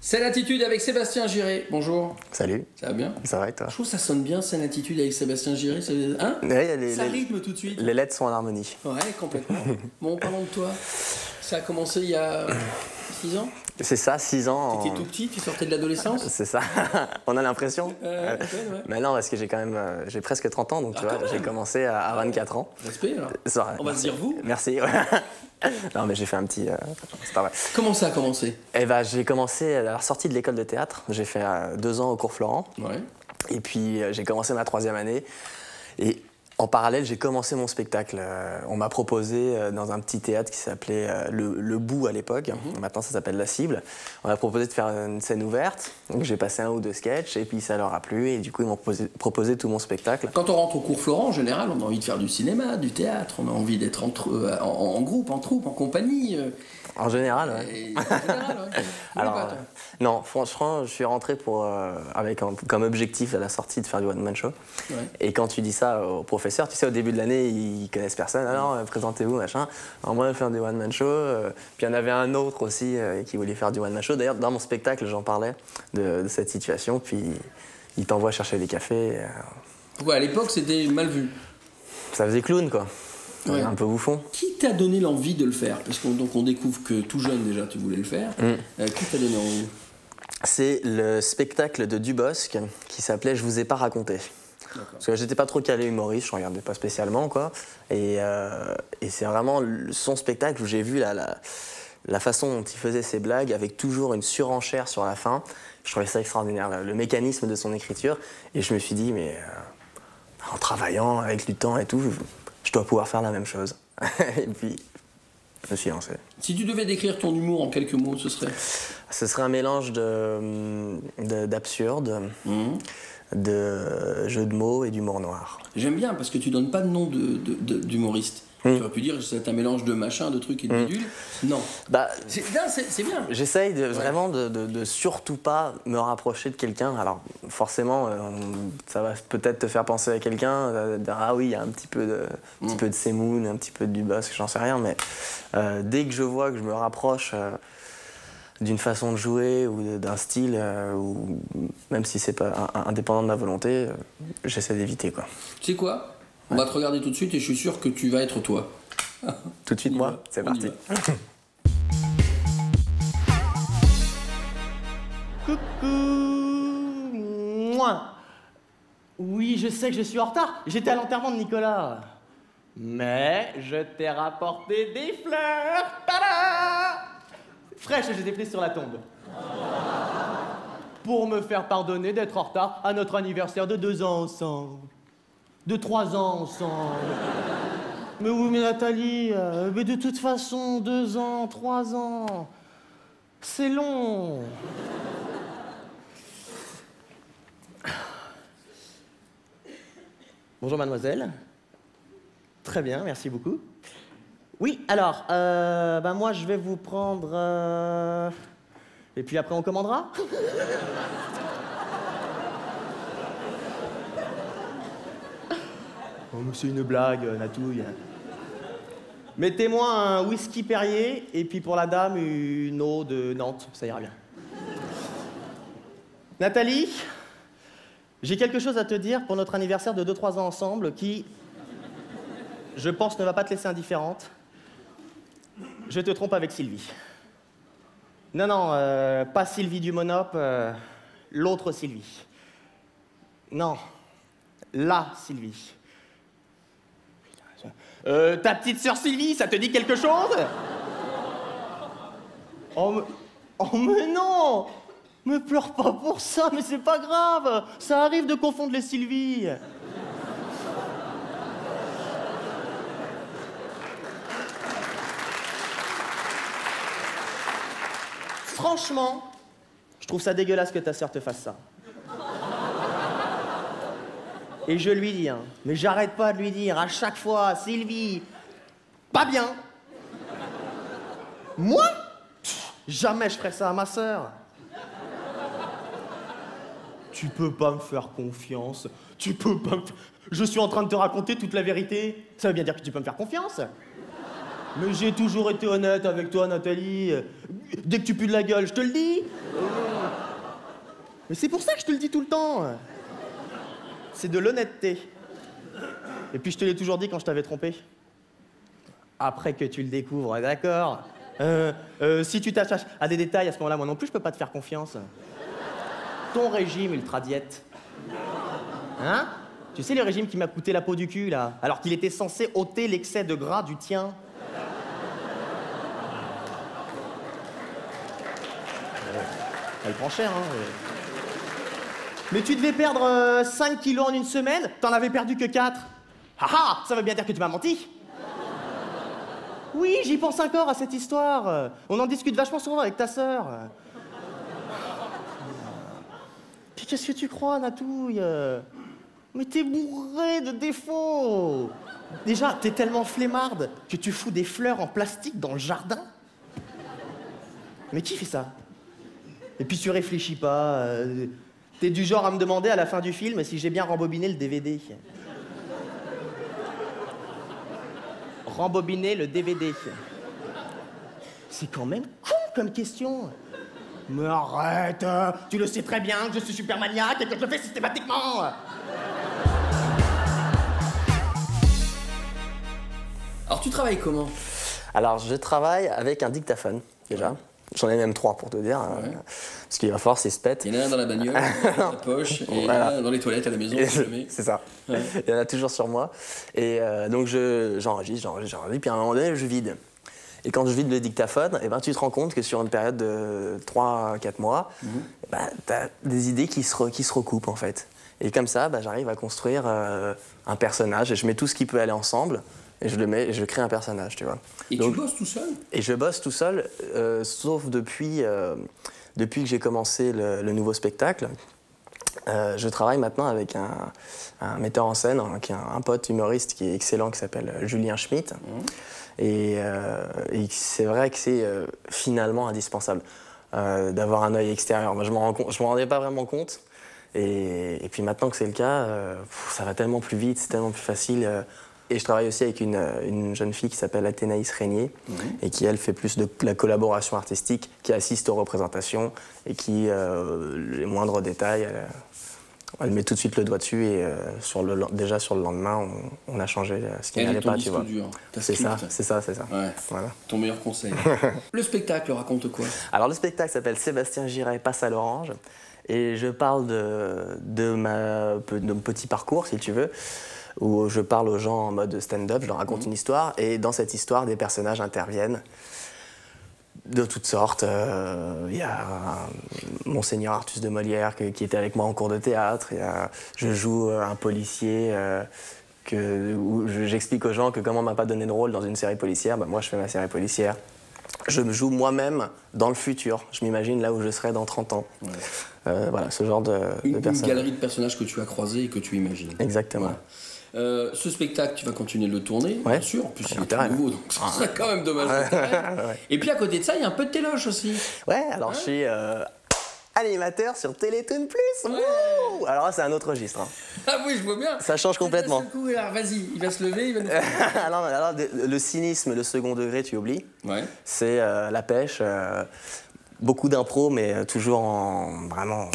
Scène Attitude avec Sébastien Giré. Bonjour. Salut. Ça va bien? Ça va et toi? Je trouve que ça sonne bien, Scène Attitude avec Sébastien Giré. Hein? Ouais, Ça rythme tout de suite. Les lettres sont en harmonie. Ouais, complètement. Bon, parlons de toi. Ça a commencé il y a 6 ans? C'est ça, 6 ans. T'étais tout petit, tu sortais de l'adolescence? C'est ça. On a l'impression. Ouais. Mais non, parce que j'ai quand même... j'ai presque 30 ans, donc tu vois, j'ai commencé à 24 ans. Respect, alors. Ça, On va se dire vous. Merci. Non, mais j'ai fait un petit... c'est pas vrai. Comment ça a commencé? Eh ben, j'ai commencé à la sortie de l'école de théâtre. J'ai fait 2 ans au cours Florent. Ouais. Et puis, j'ai commencé ma 3e année. Et en parallèle, j'ai commencé mon spectacle. On m'a proposé dans un petit théâtre qui s'appelait le Bout à l'époque. Maintenant, ça s'appelle La Cible. On m'a proposé de faire une scène ouverte. Donc, j'ai passé 1 ou 2 sketchs et puis ça leur a plu. Et du coup, ils m'ont proposé tout mon spectacle. Quand on rentre au cours Florent, en général, on a envie de faire du cinéma, du théâtre, on a envie d'être en groupe, en troupe, en compagnie. En général, ouais. En général, ouais. Alors, non, franchement, je suis rentré avec comme objectif à la sortie de faire du one-man show. Ouais. Et quand tu dis ça aux professeurs, tu sais, au début de l'année, ils connaissent personne. Alors, présentez-vous, machin. Alors, moi, je vais faire du one-man show. Puis il y en avait un autre aussi qui voulait faire du one-man show. D'ailleurs, dans mon spectacle, j'en parlais de cette situation. Puis il t'envoie chercher des cafés. Ouais, à l'époque, c'était mal vu. Ça faisait clown, quoi. Ouais. Un peu bouffon. Qui t'a donné l'envie de le faire? Parce qu'on découvre que tout jeune déjà tu voulais le faire. Qui t'a donné envie? C'est le spectacle de Dubosc qui s'appelait Je vous ai pas raconté. Parce que j'étais pas trop calé humoriste, je regardais pas spécialement, quoi. Et c'est vraiment son spectacle où j'ai vu la façon dont il faisait ses blagues avec toujours une surenchère sur la fin. Je trouvais ça extraordinaire, le mécanisme de son écriture. Et je me suis dit, mais en travaillant avec du temps et tout, je dois pouvoir faire la même chose. Et puis, je me suis lancé. Si tu devais décrire ton humour en quelques mots, ce serait? Ce serait un mélange d'absurde, de jeux de mots et d'humour noir. J'aime bien parce que tu donnes pas de nom d'humoriste. Tu aurais pu dire c'est un mélange de machin, de trucs et de bidules. Non. Bah, c'est bien. J'essaye vraiment de surtout pas me rapprocher de quelqu'un. Alors forcément, ça va peut-être te faire penser à quelqu'un, dire ah oui, il y a un petit peu de Semoun, un petit peu de Dubosc, j'en sais rien. Mais dès que je vois que je me rapproche d'une façon de jouer ou d'un style, ou même si c'est pas indépendant de ma volonté, j'essaie d'éviter, quoi. Tu sais quoi? On va te regarder tout de suite et je suis sûr que tu vas être toi. Tout de suite, moi? C'est parti. Coucou. Mouah. Oui, je sais que je suis en retard. J'étais à l'enterrement de Nicolas. Mais je t'ai rapporté des fleurs. Tada! Fraîches, je les ai prises sur la tombe. Pour me faire pardonner d'être en retard à notre anniversaire de 2 ans ensemble. De 3 ans ensemble. Mais oui, mais Nathalie, mais de toute façon, 2 ans, 3 ans, c'est long. Bonjour mademoiselle. Très bien, merci beaucoup. Oui, alors, moi je vais vous prendre... Et puis après on commandera. Oh, c'est une blague, Natouille. Mettez-moi un whisky Perrier, et puis pour la dame, une eau de Nantes, ça ira bien. Nathalie, j'ai quelque chose à te dire pour notre anniversaire de 2-3 ans ensemble qui, je pense, ne va pas te laisser indifférente. Je te trompe avec Sylvie. Non, pas Sylvie du Monop, l'autre Sylvie. Non, la Sylvie. Ta petite sœur Sylvie, ça te dit quelque chose? Oh, mais non! Me pleure pas pour ça, mais c'est pas grave! Ça arrive de confondre les Sylvie. Franchement, je trouve ça dégueulasse que ta sœur te fasse ça. Et je lui dis, hein, mais j'arrête pas de lui dire à chaque fois, Sylvie, pas bien. Moi, Jamais je ferais ça à ma sœur. Tu peux pas me faire confiance. Tu peux pas me... Je suis en train de te raconter toute la vérité. Ça veut bien dire que tu peux me faire confiance. Mais j'ai toujours été honnête avec toi, Nathalie. Dès que tu pues de la gueule, je te le dis. Mais c'est pour ça que je te le dis tout le temps. C'est de l'honnêteté. Et puis je te l'ai toujours dit quand je t'avais trompé. Après que tu le découvres, d'accord. Si tu t'attaches à des détails, à ce moment-là, moi non plus, je peux pas te faire confiance. Ton régime ultra-diète. Hein? Tu sais, le régime qui m'a coûté la peau du cul, là, alors qu'il était censé ôter l'excès de gras du tien. Elle prend cher, hein. Mais tu devais perdre 5 kilos en une semaine, t'en avais perdu que 4. Ah ah, ça veut bien dire que tu m'as menti. Oui, j'y pense encore à cette histoire. On en discute vachement souvent avec ta sœur. Puis qu'est-ce que tu crois, Natouille? Mais t'es bourré de défauts. Déjà, t'es tellement flemmarde que tu fous des fleurs en plastique dans le jardin. Mais qui fait ça? Et puis tu réfléchis pas. T'es du genre à me demander à la fin du film si j'ai bien rembobiné le DVD. Rembobiner le DVD. C'est quand même con comme question. Mais arrête, tu le sais très bien que je suis super maniaque et que je le fais systématiquement. Alors tu travailles comment? Alors, je travaille avec un dictaphone, déjà. J'en ai même 3 pour te dire, parce qu'il va falloir s'il se pète. Il y en a un dans la bagnole, dans la poche, et Voilà. un dans les toilettes à la maison. C'est ça. Ouais. Il y en a toujours sur moi. Et donc j'enregistre, puis à un moment donné, je vide. Et quand je vide le dictaphone, eh ben, tu te rends compte que sur une période de 3-4 mois, tu as des idées qui se recoupent en fait. Et comme ça, j'arrive à construire un personnage, et je mets tout ce qui peut aller ensemble, et je le mets, et je crée un personnage, tu vois. Et donc, tu bosses tout seul? Et je bosse tout seul, sauf depuis que j'ai commencé le nouveau spectacle. Je travaille maintenant avec un metteur en scène, qui est un pote humoriste qui est excellent, qui s'appelle Julien Schmitt. Et c'est vrai que c'est finalement indispensable d'avoir un œil extérieur. Moi, je m'en rendais pas vraiment compte. Et puis maintenant que c'est le cas, ça va tellement plus vite, c'est tellement plus facile. Et je travaille aussi avec une jeune fille qui s'appelle Athénaïs Régnier et qui, elle, fait plus de la collaboration artistique, qui assiste aux représentations et qui, les moindres détails, elle met tout de suite le doigt dessus et déjà sur le lendemain, on a changé ce qui n'allait pas, tu vois. C'est ça. Ouais. Voilà. Ton meilleur conseil. Le spectacle raconte quoi? Alors le spectacle s'appelle Sébastien Giret passe à l'orange et je parle de mon petit parcours, si tu veux, où je parle aux gens en mode stand-up, je leur raconte une histoire, et dans cette histoire, des personnages interviennent de toutes sortes. Il y a Monseigneur Artus de Molière qui était avec moi en cours de théâtre. Je joue un policier où j'explique aux gens que comme on m'a pas donné de rôle dans une série policière, moi je fais ma série policière. Je me joue moi-même dans le futur. Je m'imagine là où je serai dans 30 ans. Voilà, ce genre de personnages. Une galerie de personnages que tu as croisés et que tu imagines. Exactement. Voilà. Ce spectacle, tu vas continuer de le tourner, bien sûr. En plus, il est tout nouveau, donc ça serait quand même dommage. Et puis à côté de ça, il y a un peu de téloche aussi. Ouais, alors je suis animateur sur Télétoon Plus. Ouais. Alors là, c'est un autre registre. Hein. Ah oui, je vois bien. Ça change complètement. Coup, alors, vas-y, il va se lever, il va nous... alors, le cynisme, le second degré, tu oublies. Ouais. C'est la pêche, beaucoup d'impro, mais toujours vraiment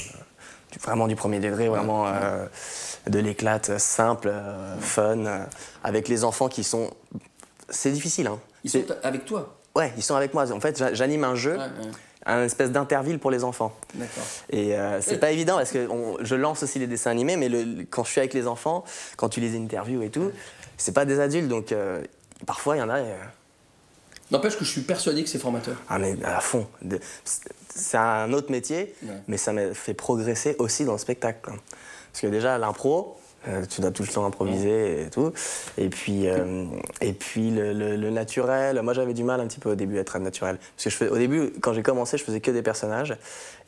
du premier degré, vraiment de l'éclate simple, fun, avec les enfants qui sont... C'est difficile, hein. Ils sont avec toi? Ouais, ils sont avec moi. En fait, j'anime un jeu, un espèce d'interville pour les enfants. D'accord. Et c'est pas évident parce que je lance aussi les dessins animés, mais quand je suis avec les enfants, quand tu les interviews et tout, c'est pas des adultes, donc parfois il y en a... N'empêche que je suis persuadé que c'est formateur. Ah mais à fond. C'est un autre métier, mais ça m'a fait progresser aussi dans le spectacle. Quoi. Parce que déjà, l'impro, tu dois tout le temps improviser et tout. Et puis le naturel, moi j'avais du mal un petit peu au début à être naturel. Parce que au début, quand j'ai commencé, je faisais que des personnages.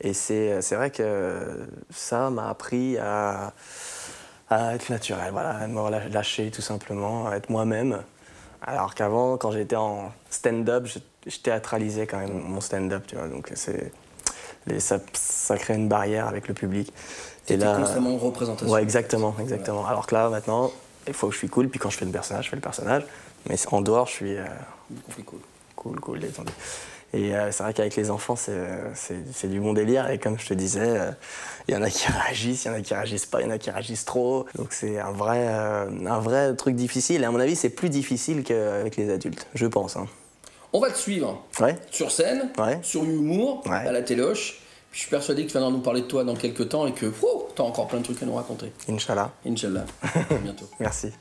Et c'est vrai que ça m'a appris à être naturel, voilà, à me lâcher tout simplement, à être moi-même. Alors qu'avant, quand j'étais en stand-up, je théâtralisais quand même mon stand-up, tu vois. Donc ça crée une barrière avec le public. Et là, constamment en représentation. Ouais, exactement. Alors que là, maintenant, il faut que je suis cool, puis quand je fais le personnage, je fais le personnage. Mais en dehors, je suis cool, détendu. Et c'est vrai qu'avec les enfants, c'est du bon délire. Et comme je te disais, il y en a qui réagissent, il y en a qui réagissent pas, il y en a qui réagissent trop. Donc c'est un vrai truc difficile. Et à mon avis, c'est plus difficile qu'avec les adultes, je pense. Hein. On va te suivre sur scène, sur l'humour, à la téloche. Je suis persuadé que tu viendras nous parler de toi dans quelques temps et que tu as encore plein de trucs à nous raconter. Inch'Allah. Inch'Allah. À bientôt. Merci.